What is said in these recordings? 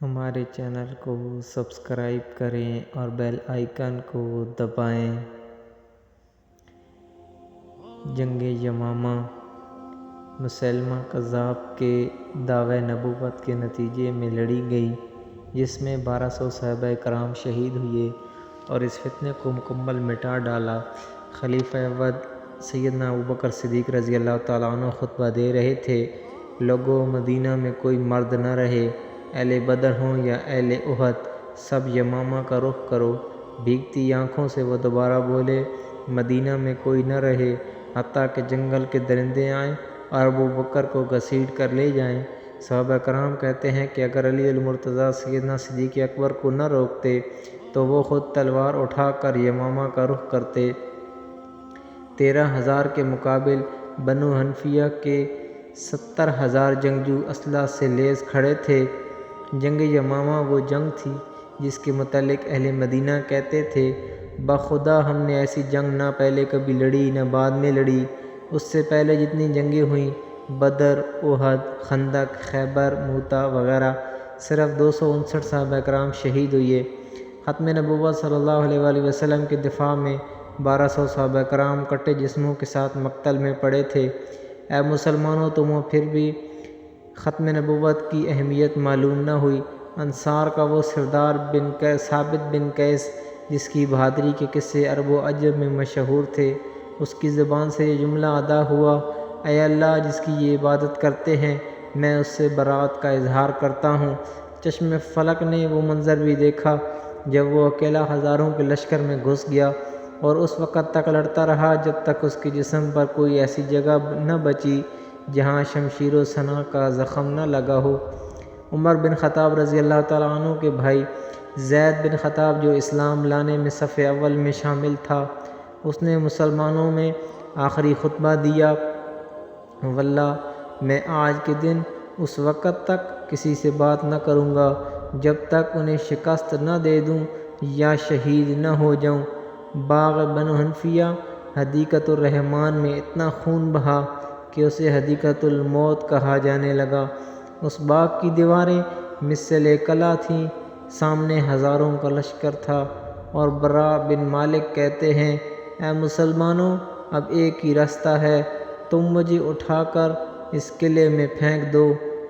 ہمارے چینل کو سبسکرائب کریں اور بیل آئیکن کو دبائیں۔ جنگ یمامہ مسیلمہ کذاب کے دعوی نبوت کے نتیجے میں لڑی گئی، جس میں 1200 صحابہ کرام شہید ہوئے اور اس فتنے کو مکمل مٹا ڈالا۔ خلیفہ اول سیدنا ابوبکر صدیق رضی اللہ تعالیٰ عنہ خطبہ دے رہے تھے: لوگو، مدینہ میں کوئی مرد نہ رہے، اہل بدر ہوں یا اہل احد، سب یمامہ کا رخ کرو۔ بھیگتی آنکھوں سے وہ دوبارہ بولے: مدینہ میں کوئی نہ رہے، حتیٰ کہ جنگل کے درندے آئیں اور ابوبکر کو گھسیٹ کر لے جائیں۔ صحابہ کرام کہتے ہیں کہ اگر علی المرتضیٰ سیدنا صدیق اکبر کو نہ روکتے تو وہ خود تلوار اٹھا کر یمامہ کا رخ کرتے۔ 13,000 کے مقابل بنو حنفیہ کے 70,000 جنگجو اسلحہ سے لیس کھڑے تھے۔ جنگ یمامہ وہ جنگ تھی جس کے متعلق اہل مدینہ کہتے تھے: بخدا ہم نے ایسی جنگ نہ پہلے کبھی لڑی نہ بعد میں لڑی۔ اس سے پہلے جتنی جنگیں ہوئیں، بدر، احد، خندق، خیبر، موتا وغیرہ، صرف 259 صحابہ کرام شہید ہوئے۔ ختم نبوت صلی اللہ علیہ وآلہ وسلم کے دفاع میں 1200 صحابہ کرام کٹے جسموں کے ساتھ مقتل میں پڑے تھے۔ اے مسلمانوں، تمہیں پھر بھی ختم نبوت کی اہمیت معلوم نہ ہوئی۔ انصار کا وہ سردار ثابت بن قیس، جس کی بہادری کے قصے عرب و عجم میں مشہور تھے، اس کی زبان سے یہ جملہ ادا ہوا: اے اللہ، جس کی یہ عبادت کرتے ہیں، میں اس سے برات کا اظہار کرتا ہوں۔ چشم فلک نے وہ منظر بھی دیکھا جب وہ اکیلا ہزاروں کے لشکر میں گھس گیا، اور اس وقت تک لڑتا رہا جب تک اس کے جسم پر کوئی ایسی جگہ نہ بچی جہاں شمشیر و سناں کا زخم نہ لگا ہو۔ عمر بن خطاب رضی اللہ تعالیٰ عنہ کے بھائی زید بن خطاب، جو اسلام لانے میں صف اول میں شامل تھا، اس نے مسلمانوں میں آخری خطبہ دیا: واللہ، میں آج کے دن اس وقت تک کسی سے بات نہ کروں گا جب تک انہیں شکست نہ دے دوں یا شہید نہ ہو جاؤں۔ باغ بنو حنفیہ حدیقۃ الرحمن میں اتنا خون بہا کہ اسے حدیقۃ الموت کہا جانے لگا۔ اس باغ کی دیواریں مثل قلعہ تھیں، سامنے ہزاروں کا لشکر تھا، اور براء بن مالک کہتے ہیں: اے مسلمانوں، اب ایک ہی راستہ ہے، تم مجھے اٹھا کر اس قلعے میں پھینک دو،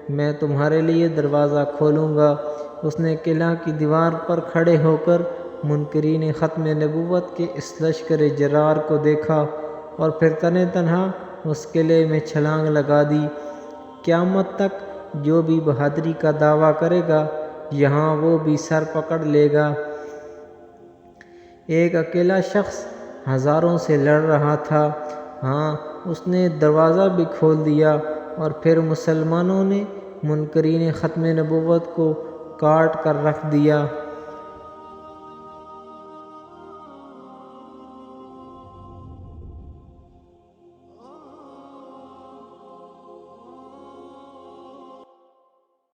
میں تمہارے لیے دروازہ کھولوں گا۔ اس نے قلعہ کی دیوار پر کھڑے ہو کر منکرین ختم نبوت کے اس لشکر جرار کو دیکھا اور پھر تنہا اس قلعے میں چھلانگ لگا دی۔ قیامت تک جو بھی بہادری کا دعویٰ کرے گا، یہاں وہ بھی سر پکڑ لے گا۔ ایک اکیلا شخص ہزاروں سے لڑ رہا تھا، ہاں، اس نے دروازہ بھی کھول دیا، اور پھر مسلمانوں نے منکرین ختم نبوت کو کاٹ کر رکھ دیا۔